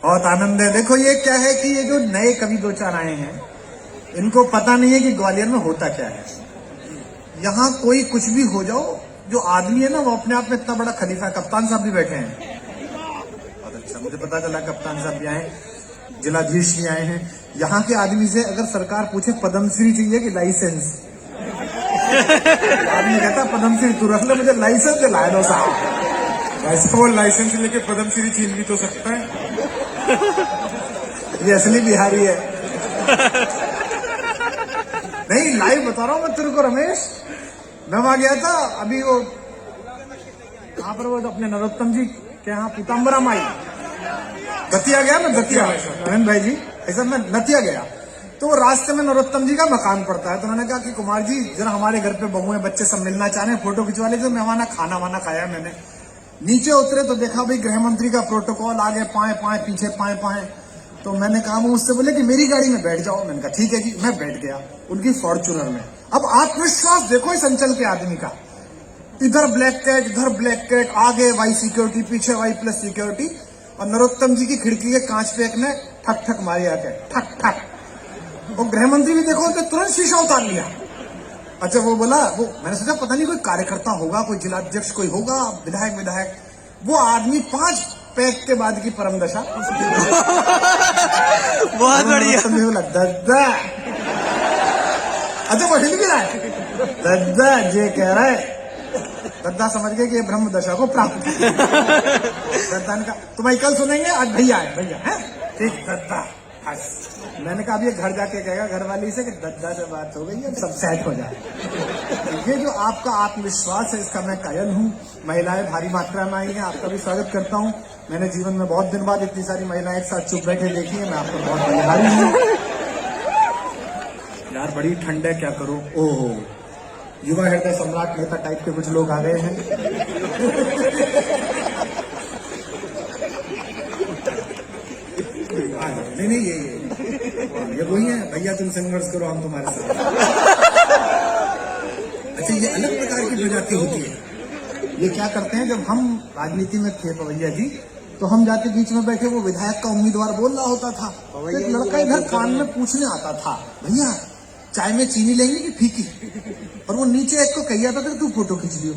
बहुत आनंद है। देखो ये क्या है कि ये जो नए कवि दो चार आए हैं, इनको पता नहीं है कि ग्वालियर में होता क्या है। यहाँ कोई कुछ भी हो जाओ, जो आदमी है ना वो अपने आप में इतना बड़ा खलीफा है। कप्तान साहब भी बैठे हैं, बहुत अच्छा, मुझे पता चला कप्तान साहब भी आए, जिलाधीश भी आए हैं। यहाँ के आदमी से अगर सरकार पूछे पद्मश्री चाहिए कि लाइसेंस, आदमी कहता पद्मश्री तू रख ले, मुझे लाइसेंस दिलाए दो साहब। वैसे वो लाइसेंस लेके पद्मश्री छीन भी तो सकता है। ये असली बिहारी है। नहीं, लाइव बता रहा हूं मैं तेरे को रमेश। मैं वहां गया था अभी, वो कहां पर, वो अपने नरोत्तम जी के यहाँ पीताम्बरा माई, दतिया गया मैं, दतिया नरेंद्र भाई जी, ऐसा मैं दतिया गया तो रास्ते में नरोत्तम जी का मकान पड़ता है। तो उन्होंने कहा कि कुमार जी जरा हमारे घर पे बहुएं बच्चे सब मिलना चाह रहे हैं, फोटो खिंचवा लीजिए। मैं वहां खाना वाना खाया मैंने, नीचे उतरे तो देखा भाई गृह मंत्री का प्रोटोकॉल, आगे पाए पाए पीछे पाए पाए। तो मैंने कहा, वो मुझसे बोले कि मेरी गाड़ी में बैठ जाओ। मैंने कहा ठीक है जी, मैं बैठ गया उनकी फॉर्च्यूनर में। अब आत्मविश्वास देखो इस अंचल के आदमी का, इधर ब्लैक कैट, इधर ब्लैक कैट, आगे वाई सिक्योरिटी, पीछे वाई प्लस सिक्योरिटी। और नरोत्तम जी की खिड़की के कांच पे एक ने ठक ठक मारी आके, ठक ठक। और गृह मंत्री भी देखो उनने तुरंत शीशा उतार लिया। अच्छा वो बोला, वो मैंने सोचा पता नहीं कोई कार्यकर्ता होगा, कोई जिलाध्यक्ष कोई होगा, विधायक। वो आदमी 5 पैक के बाद की परम दशा। बहुत बढ़िया। बोला दद्दा, अच्छा वो हिल भी रहा है, दद्दा ये कह रहा है। दद्दा समझ गए कि ये ब्रह्म दशा को प्राप्त। दद्दा ने कहा तुम्हारी कल सुनेंगे, आज भैया है, भैया है ठीक दद्दा। मैंने कहा अब ये घर जाके कहेगा घरवाली से कि दद्दा से बात हो गई है, सब सेट हो जाए। ये जो आपका आत्मविश्वास है इसका मैं कायल हूँ। महिलाएं भारी मात्रा में आई हैं, आपका भी स्वागत करता हूँ। मैंने जीवन में बहुत दिन बाद इतनी सारी महिलाएं एक साथ चुप बैठे देखी है, मैं आपको बहुत बलिहारी हूँ। यार बड़ी ठंड है, क्या करूं। ओह, युवा हृदय सम्राट नेता टाइप के कुछ लोग आ गए हैं। नहीं ये वही है भैया, तुम संघर्ष करो हम तुम्हारे साथ। अच्छा ये अलग प्रकार की प्रजाति होती है। ये क्या करते हैं, जब हम राजनीति में थे भैया जी, तो हम जाके बीच में बैठे, वो विधायक का उम्मीदवार बोल रहा होता था, तो एक लड़का इधर कान में पूछने आता था, भैया चाय में चीनी लेंगे कि फीकी। और वो नीचे एक को कही आता था तू फोटो खींच लियो।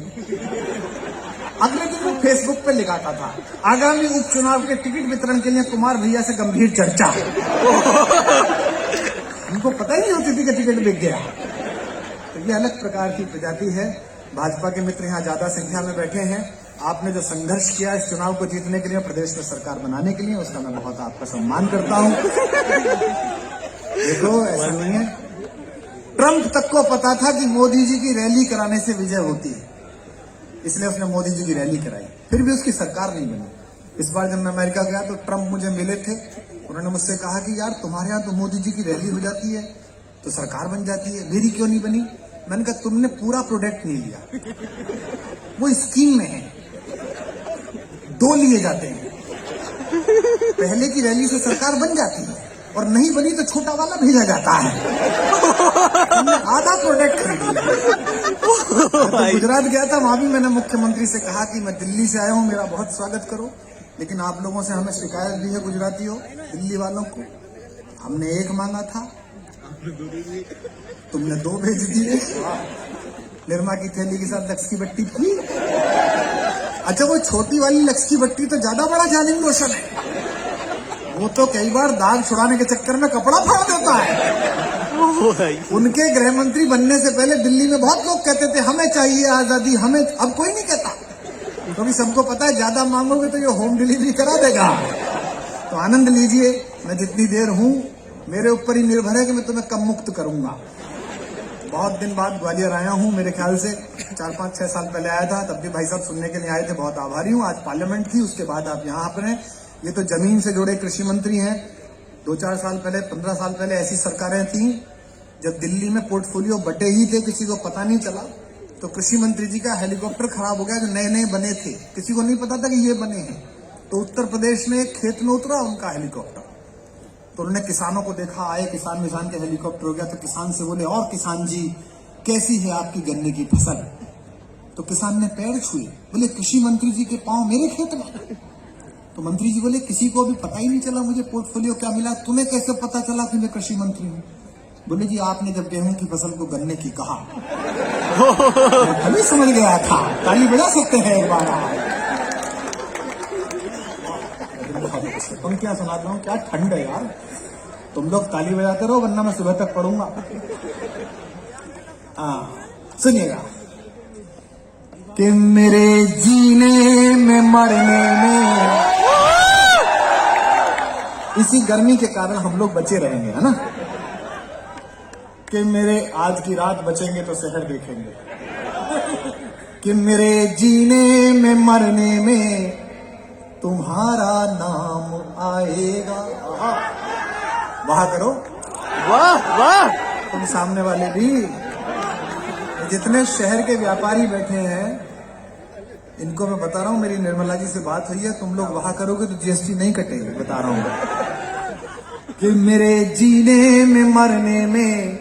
अगले दिन वो फेसबुक पे लिखाता था, आगामी उपचुनाव के टिकट वितरण के लिए कुमार भैया से गंभीर चर्चा। उनको पता ही नहीं होती थी कि टिकट बिक गया। तो ये अलग प्रकार की प्रजाति है। भाजपा के मित्र यहाँ ज्यादा संख्या में बैठे हैं। आपने जो संघर्ष किया इस चुनाव को जीतने के लिए, प्रदेश में सरकार बनाने के लिए, उसका मैं बहुत आपका सम्मान करता हूँ। देखो ऐसा नहीं है, ट्रंप तक को पता था कि मोदी जी की रैली कराने से विजय होती है, इसलिए उसने मोदी जी की रैली कराई, फिर भी उसकी सरकार नहीं बनी। इस बार जब मैं अमेरिका गया तो ट्रंप मुझे मिले थे, उन्होंने मुझसे कहा कि यार तुम्हारे यहाँ तो मोदी जी की रैली हो जाती है तो सरकार बन जाती है, मेरी क्यों नहीं बनी। मैंने कहा तुमने पूरा प्रोडक्ट नहीं लिया, वो स्कीम में है, 2 लिए जाते हैं। पहले की रैली से सरकार बन जाती है और नहीं बनी तो छोटा वाला भेजा जाता है। आधा प्रोडक्ट खरीद लिया। तो गुजरात गया था, वहां भी मैंने मुख्यमंत्री से कहा कि मैं दिल्ली से आया हूं, मेरा बहुत स्वागत करो, लेकिन आप लोगों से हमें शिकायत भी है गुजरातियों, दिल्ली वालों को, हमने 1 मांगा था, तुमने 2 भेज दिए। निरमा की थैली के साथ लक्स की बट्टी थी। अच्छा वो छोटी वाली लक्स की बट्टी तो ज्यादा बड़ा जालिम लोशन है, वो तो कई बार दाग छुड़ाने के चक्कर में कपड़ा फाड़ देता है। उनके गृह मंत्री बनने से पहले दिल्ली में बहुत लोग कहते थे हमें चाहिए आजादी, हमें, अब कोई नहीं कहता, क्योंकि सबको पता है ज्यादा मांगोगे तो ये होम डिलीवरी करा देगा। तो आनंद लीजिए, मैं जितनी देर हूं मेरे ऊपर ही निर्भर है कि मैं तुम्हें कब मुक्त करूंगा। बहुत दिन बाद ग्वालियर आया हूं, मेरे ख्याल से 4-5-6 साल पहले आया था, तब भी भाई साहब सुनने के लिए आए थे, बहुत आभारी हूं। आज पार्लियामेंट थी, उसके बाद आप यहाँ पर हैं। ये तो जमीन से जुड़े कृषि मंत्री हैं। 2-4 साल पहले, 15 साल पहले ऐसी सरकारें थी जब दिल्ली में पोर्टफोलियो बटे ही थे, किसी को पता नहीं चला। तो कृषि मंत्री जी का हेलीकॉप्टर खराब हो गया, जो नए नए बने थे, किसी को नहीं पता था कि ये बने हैं। तो उत्तर प्रदेश में एक खेत में उतरा उनका हेलीकॉप्टर, तो उन्होंने किसानों को देखा, आए किसान मिसान के हेलीकॉप्टर हो गया, तो किसान से बोले और किसान जी कैसी है आपकी गन्ने की फसल। तो किसान ने पैर छुए, बोले कृषि मंत्री जी के पांव मेरे खेत में। तो मंत्री जी बोले किसी को अभी पता ही नहीं चला मुझे पोर्टफोलियो क्या मिला, तुम्हें कैसे पता चला कि मैं कृषि मंत्री हूँ? बोले जी आपने जब गेहूं की फसल को गन्ने की कहा मैं तभी समझ गया था। ताली बजा सकते हैं एक बार आप। पंक्तियां सुनाता हूँ, क्या ठंड है यार, तुम लोग ताली बजाते रहो वरना मैं सुबह तक पढ़ूंगा। सुनिएगा कि मेरे जीने में मरने में, इसी गर्मी के कारण हम लोग बचे रहेंगे, है ना, कि मेरे आज की रात बचेंगे तो शहर देखेंगे, कि मेरे जीने में मरने में तुम्हारा नाम आएगा। वाह करो, वाह वाह। तुम सामने वाले भी, जितने शहर के व्यापारी बैठे हैं इनको मैं बता रहा हूं, मेरी निर्मला जी से बात हुई है, तुम लोग वहां करोगे तो जीएसटी नहीं कटेगी, बता रहा हूं। कि मेरे जीने में मरने में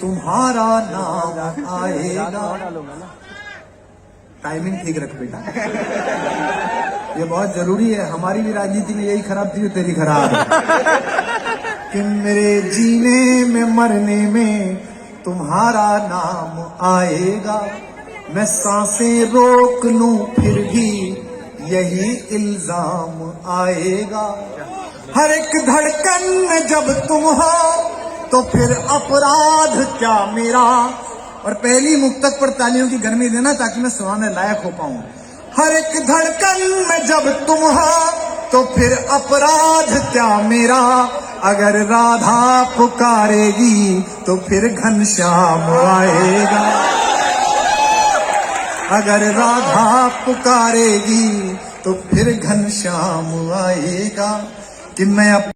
तुम्हारा नाम आएगा। टाइमिंग ठीक रख बेटा, ये बहुत जरूरी है, हमारी भी राजनीति में यही खराब थी, तेरी खराब है। कि मेरे जीने में मरने में तुम्हारा नाम आएगा, मैं सांसें रोक लूं फिर भी यही इल्जाम आएगा। हर एक धड़कन में जब तुम हो तो फिर अपराध क्या मेरा। और पहली मुक्तक पर तालियों की गर्मी देना ताकि मैं सुनाने लायक हो पाऊं। हर एक धड़कन में जब तुम हो तो फिर अपराध क्या मेरा। अगर राधा पुकारेगी तो फिर घनश्याम आएगा। अगर राधा पुकारेगी तो फिर घनश्याम आएगा। कि मैं